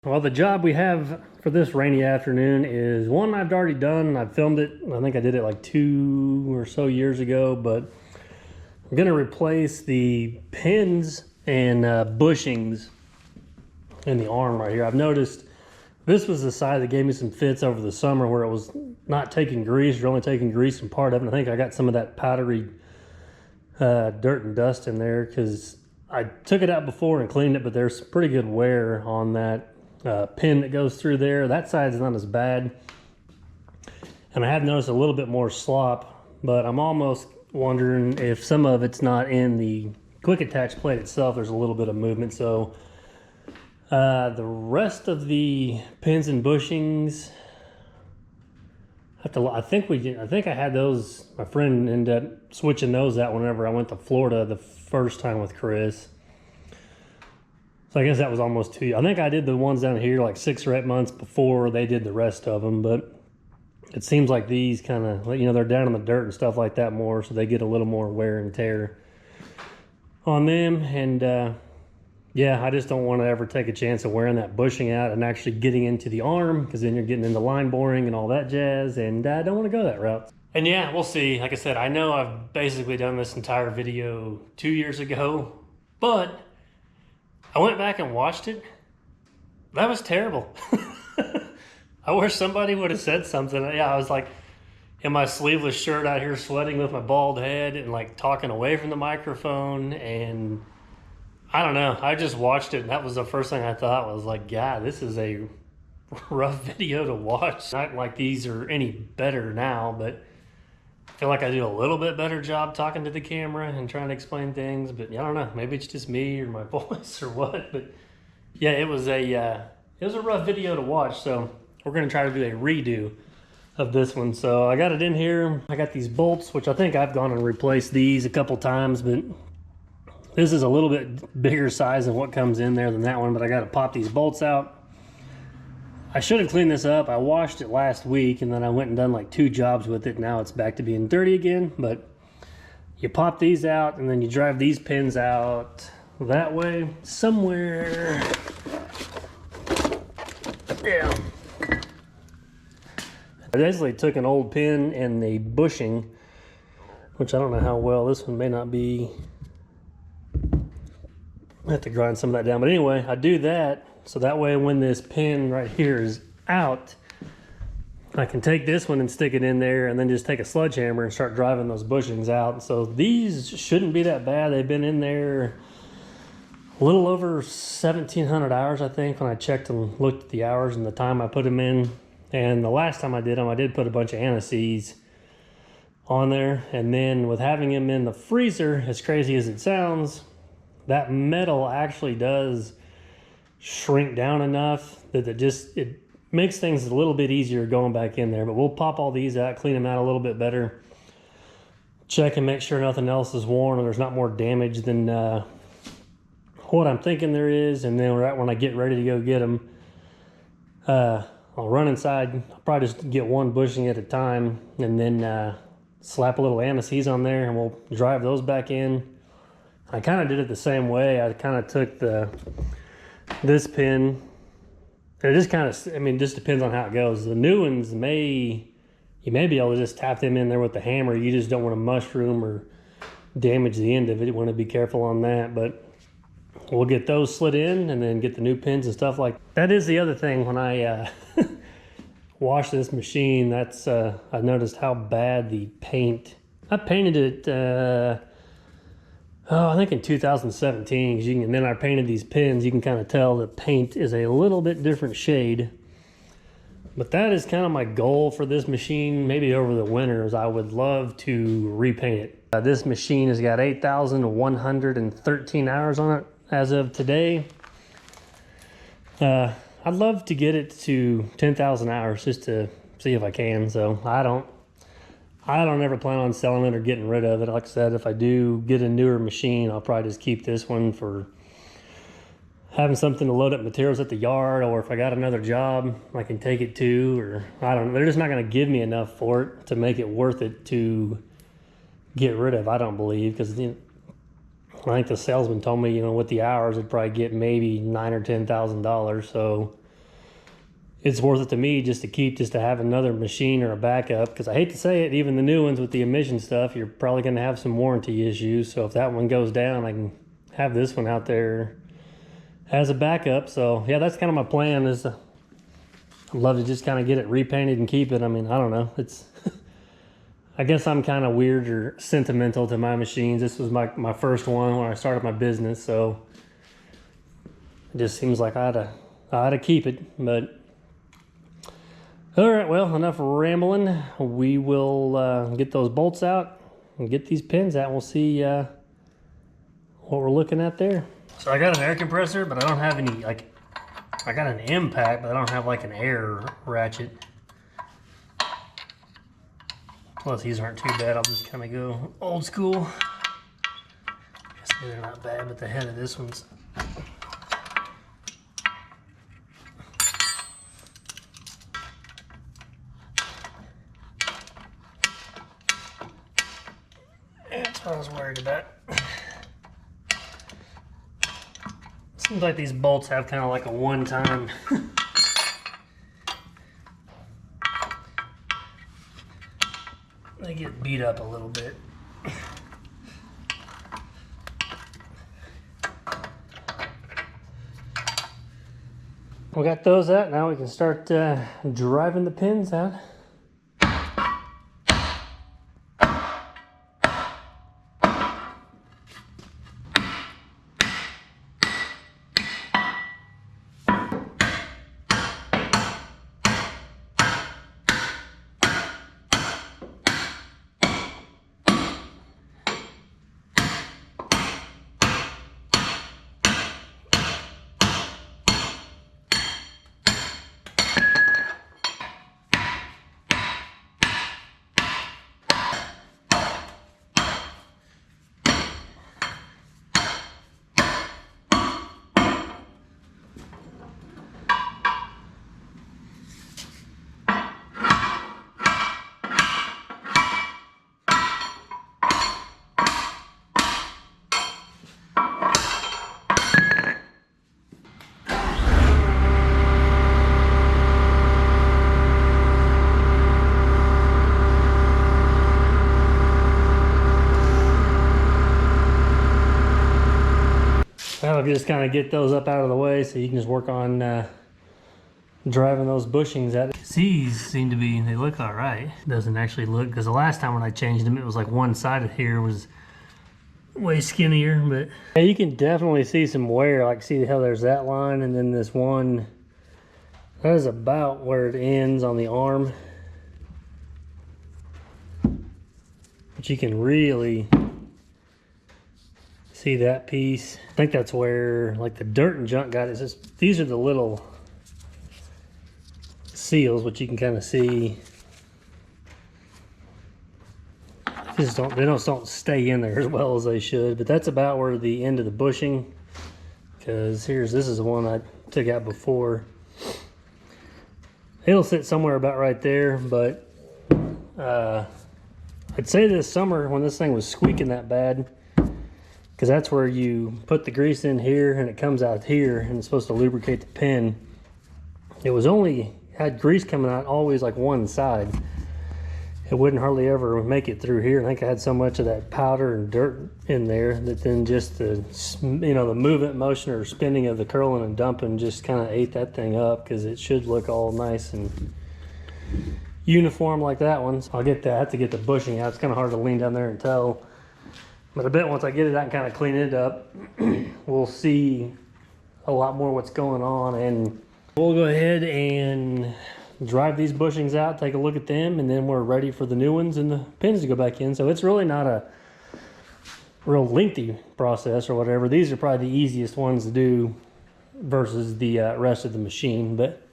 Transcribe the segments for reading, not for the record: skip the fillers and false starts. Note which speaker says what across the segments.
Speaker 1: Well, the job we have for this rainy afternoon is one I've already done. I've filmed it. I think I did it like 2 or so years ago, but I'm going to replace the pins and bushings in the arm right here. I've noticed this was the side that gave me some fits over the summer where it was not taking grease or only taking grease in part of it. I think I got some of that powdery dirt and dust in there because I took it out before and cleaned it, but there's pretty good wear on that pin that goes through there. That side's not as bad, and I have noticed a little bit more slop, but I'm almost wondering if some of it's not in the quick attach plate itself. There's a little bit of movement. So the rest of the pins and bushings, I think I had those. My friend ended up switching those out whenever I went to Florida the first time with Chris. So I guess that was almost 2 years. I think I did the ones down here like 6 or 8 months before they did the rest of them, but it seems like these kind of, they're down in the dirt and stuff like that more, so they get a little more wear and tear on them. And yeah, I just don't want to ever take a chance of wearing that bushing out and actually getting into the arm, because then you're getting into line boring and all that jazz, and I don't want to go that route. And yeah, we'll see. Like I said, I know I've basically done this entire video 2 years ago, but I went back and watched it. That was terrible. I wish somebody would have said something. Yeah, I was like in my sleeveless shirt out here sweating with my bald head and like talking away from the microphone, and I don't know. I just watched it, and that was the first thing I thought was like, God, this is a rough video to watch. Not like these are any better now, but I feel like I do a little bit better job talking to the camera and trying to explain things. But I don't know. Maybe it's just me or my voice or what. But yeah, it was a rough video to watch. So we're gonna try to do a redo of this one. So I got it in here. I got these bolts, which I think I've gone and replaced these a couple times, but this is a little bit bigger size than what comes in there than that one, but I got to pop these bolts out. I should have cleaned this up. I washed it last week, and then I went and done like 2 jobs with it. Now it's back to being dirty again, but you pop these out, and then you drive these pins out that way somewhere. Yeah. I basically took an old pin and the bushing, which I don't know how well, this one may not be. I have to grind some of that down, but anyway, I do that so that way when this pin right here is out, I can take this one and stick it in there, and then just take a sledgehammer and start driving those bushings out. So these shouldn't be that bad. They've been in there a little over 1,700 hours, I think, when I checked and looked at the hours and the time I put them in. And the last time I did them, I did put a bunch of anti-seize on there, and then with having them in the freezer, as crazy as it sounds, that metal actually does shrink down enough that it makes things a little bit easier going back in there. But we'll pop all these out, clean them out a little bit better, check and make sure nothing else is worn or there's not more damage than what I'm thinking there is. And then right when I get ready to go get them, I'll run inside. I'll probably just get one bushing at a time, and then slap a little anti-seize on there, and we'll drive those back in. I kind of did it the same way. I kind of took this pin, and it just kind of, just depends on how it goes. The new ones you may be able to just tap them in there with the hammer. You just don't want to mushroom or damage the end of it. You want to be careful on that, but we'll get those slid in and then get the new pins and stuff like that. That is the other thing when I wash this machine. That's I noticed how bad the paint. I painted it I think in 2017, and then I painted these pins. You can kind of tell the paint is a little bit different shade. But that is kind of my goal for this machine. Maybe over the winters, I would love to repaint it. This machine has got 8,113 hours on it as of today. I'd love to get it to 10,000 hours just to see if I can. So I don't ever plan on selling it or getting rid of it. Like I said, if I do get a newer machine, I'll probably just keep this one for having something to load up materials at the yard, or if I got another job I can take it to, or I don't know. They're just not going to give me enough for it to make it worth it to get rid of, I don't believe, because I think the salesman told me, with the hours, I'd probably get maybe $9,000 or $10,000. So it's worth it to me just to have another machine or a backup, because I hate to say it, even the new ones with the emission stuff, you're probably going to have some warranty issues. So if that one goes down, I can have this one out there as a backup. So yeah, that's kind of my plan, is I'd love to just kind of get it repainted and keep it. I mean, I don't know, it's I guess I'm kind of weird or sentimental to my machines. This was my first one when I started my business, so it just seems like I ought to keep it. But all right, well, enough rambling. We will get those bolts out and get these pins out. We'll see what we're looking at there. So I got an air compressor, but I don't have any, like, I got an impact, but I don't have like an air ratchet. Plus these aren't too bad. I'll just kind of go old school. Guess they're not bad, but the head of this one's that's what I was worried about. Seems like these bolts have kind of like a one-time they get beat up a little bit. We got those out. Now we can start driving the pins out. I'll just kind of get those up out of the way so you can just work on driving those bushings out. These seem to be, they look all right. Doesn't actually look, because the last time when I changed them, it was like one side of here was way skinnier, but yeah, you can definitely see some wear. Like, see how there's that line, and then this one, that is about where it ends on the arm. But you can really see that piece. I think that's where like the dirt and junk got it. It's just, these are the little seals, which you can kind of see. They don't stay in there as well as they should. But that's about where the end of the bushing, because this is the one I took out before. It'll sit somewhere about right there, but I'd say this summer when this thing was squeaking that bad, because that's where you put the grease in here and it comes out here and it's supposed to lubricate the pin. It was only had grease coming out always like one side. It wouldn't hardly ever make it through here. I think I had so much of that powder and dirt in there that then just the, you know, the movement motion or spinning of the curling and dumping just kind of ate that thing up, because it should look all nice and uniform like that one. So I'll get that, I have to get the bushing out. It's kind of hard to lean down there and tell. But I bet once I get it out and kind of clean it up, we'll see a lot more what's going on, and we'll go ahead and drive these bushings out, take a look at them, and then we're ready for the new ones and the pins to go back in. So it's really not a real lengthy process or whatever. These are probably the easiest ones to do versus the rest of the machine. But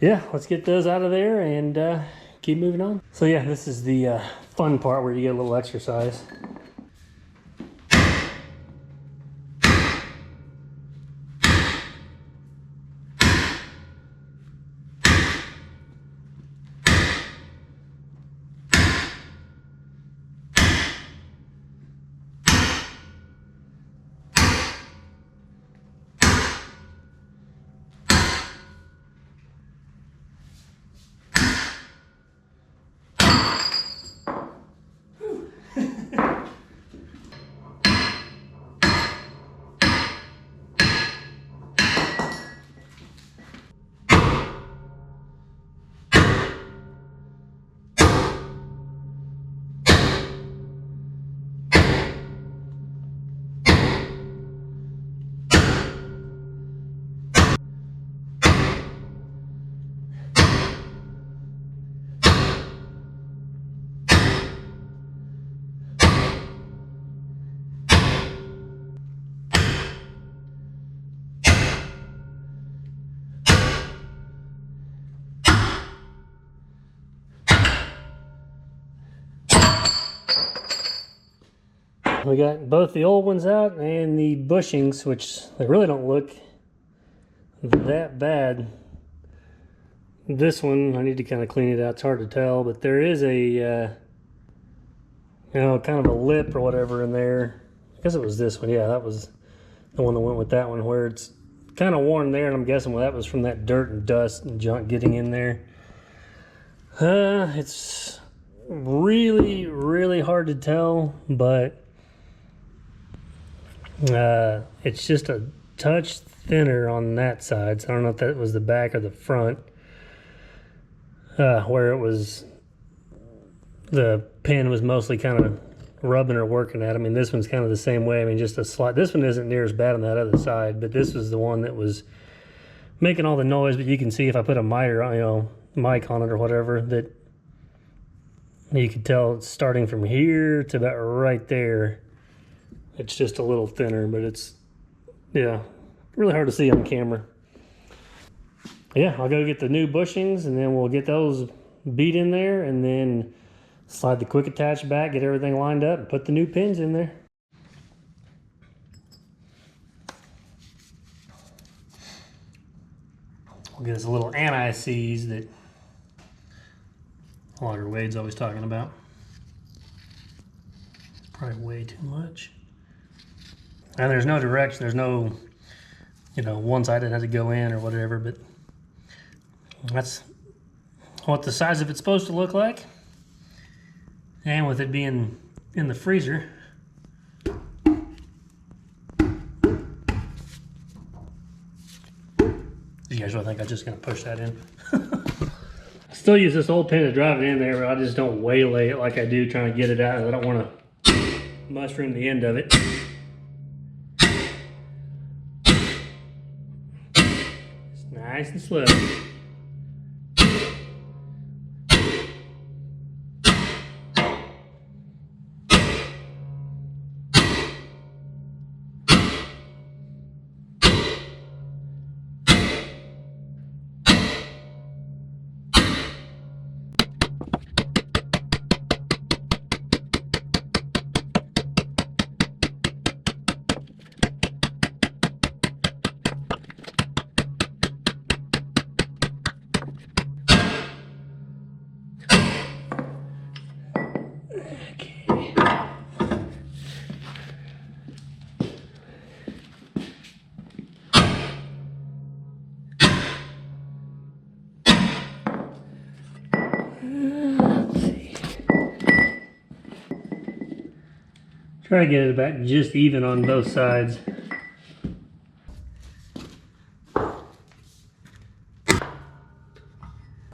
Speaker 1: yeah, let's get those out of there and keep moving on. So yeah, this is the fun part where you get a little exercise. We got both the old ones out and the bushings, which they really don't look that bad. This one, I need to kind of clean it out. It's hard to tell, but there is a, you know, kind of a lip or whatever in there. I guess it was this one. Yeah, that was the one that went with that one, where it's kind of worn there, and I'm guessing well, that was from that dirt and dust and junk getting in there. It's really, really hard to tell, but it's just a touch thinner on that side. So I don't know if that was the back or the front, where it was, the pin was mostly kind of rubbing or working at. I mean, this one's kind of the same way. I mean, just a slight, this one isn't near as bad on that other side, but this was the one that was making all the noise. But you can see if I put a miter, you know, mic on it or whatever, that you could tell it's starting from here to about right there. It's just a little thinner, but it's, yeah, really hard to see on camera. Yeah, I'll go get the new bushings, and then we'll get those beat in there, and then slide the quick attach back, get everything lined up, and put the new pins in there. We'll get us a little anti-seize that Logger Wade's always talking about. Probably way too much. And there's no direction, there's no, you know, one side that has to go in or whatever, but that's what the size of it's supposed to look like. And with it being in the freezer, you guys really think I'm just gonna push that in? I still use this old pin to drive it in there, but I just don't waylay it like I do trying to get it out. I don't want to mushroom the end of it. It's nice and slow. Try to get it about just even on both sides.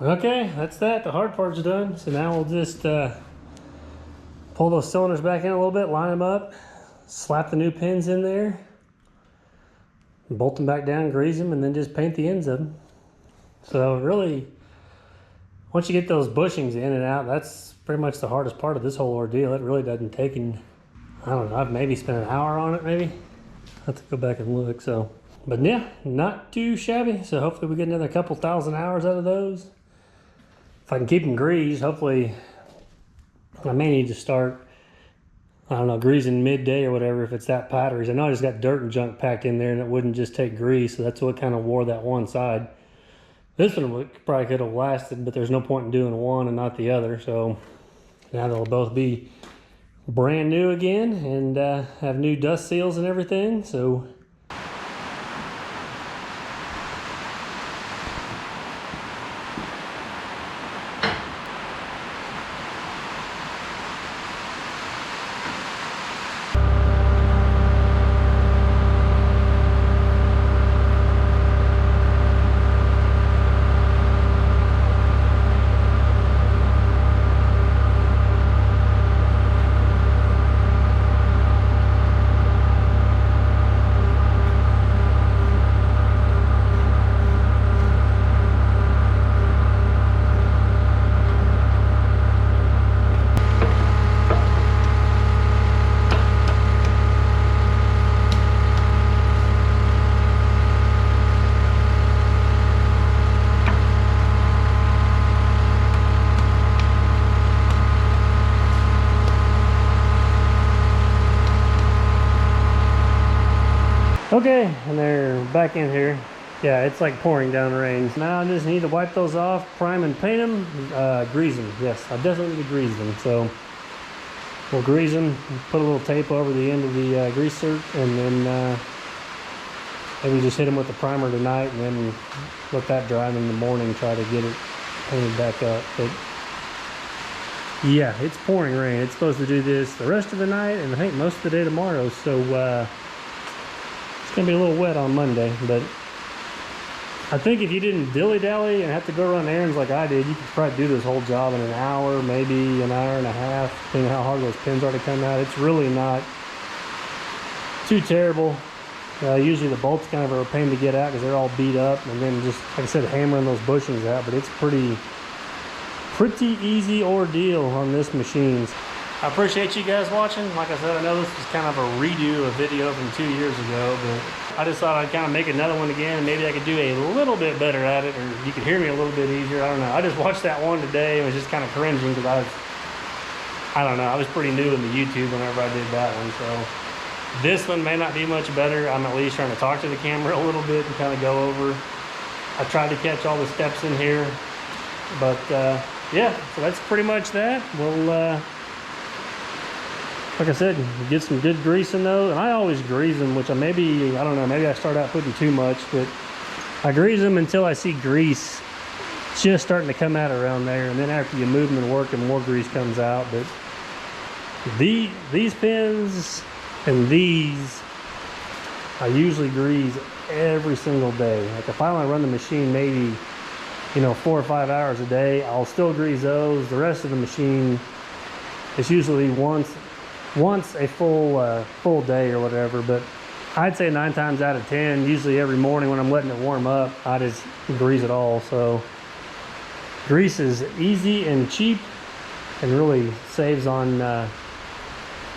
Speaker 1: Okay, that's that. The hard part's done. So now we'll just pull those cylinders back in a little bit, line them up, slap the new pins in there, bolt them back down, grease them, and then just paint the ends of them. So really, once you get those bushings in and out, that's pretty much the hardest part of this whole ordeal. It really doesn't take, I don't know, I've maybe spent an hour on it, maybe. I have to go back and look, so. But yeah, not too shabby. So hopefully we get another couple thousand hours out of those. If I can keep them greased, hopefully I may need to start, I don't know, greasing midday or whatever if it's that powdery. I know I just got dirt and junk packed in there and it wouldn't just take grease, so that's what kind of wore that one side. This one probably could have lasted, but there's no point in doing one and not the other. So now they'll both be brand new again and have new dust seals and everything. So Okay, and they're back in here. Yeah, it's like pouring down rain. Now I just need to wipe those off, prime and paint them, grease them. Yes, I definitely need to grease them. So we'll grease them, put a little tape over the end of the greaser, and then maybe just hit them with the primer tonight, and then let that dry, and in the morning try to get it painted back up. But yeah, it's pouring rain. It's supposed to do this the rest of the night, and I think most of the day tomorrow. So it's gonna be a little wet on Monday, but I think if you didn't dilly-dally and have to go run errands like I did, you could probably do this whole job in an hour, maybe an hour and a half, depending on how hard those pins are to come out. It's really not too terrible. Usually the bolts kind of are a pain to get out because they're all beat up, and then just, like I said, hammering those bushings out. But it's pretty easy ordeal on this machine. I appreciate you guys watching. Like I said, I know this was kind of a redo of a video from 2 years ago, but I just thought I'd kind of make another one again, and maybe I could do a little bit better at it, or you could hear me a little bit easier. I don't know. I just watched that one today and was just kind of cringing because I don't know, I was pretty new in the YouTube whenever I did that one. So this one may not be much better. I'm at least trying to talk to the camera a little bit and kind of go over. I tried to catch all the steps in here, but yeah, so that's pretty much that. We'll like I said, get some good grease in those, and I always grease them, which I don't know, maybe I start out putting too much, but I grease them until I see grease just starting to come out around there, and then after you move them and work them, more grease comes out. But these pins and these, I usually grease every single day. Like if I want to run the machine maybe, 4 or 5 hours a day, I'll still grease those. The rest of the machine, it's usually once a full day or whatever. But I'd say 9 times out of 10, usually every morning when I'm letting it warm up, I just grease it all. So grease is easy and cheap and really saves on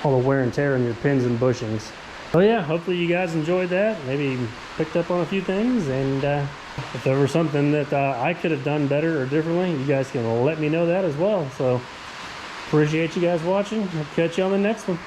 Speaker 1: all the wear and tear in your pins and bushings. So yeah, hopefully you guys enjoyed that, maybe picked up on a few things, and if there was something that I could have done better or differently, you guys can let me know that as well. So appreciate you guys watching. I'll catch you on the next one.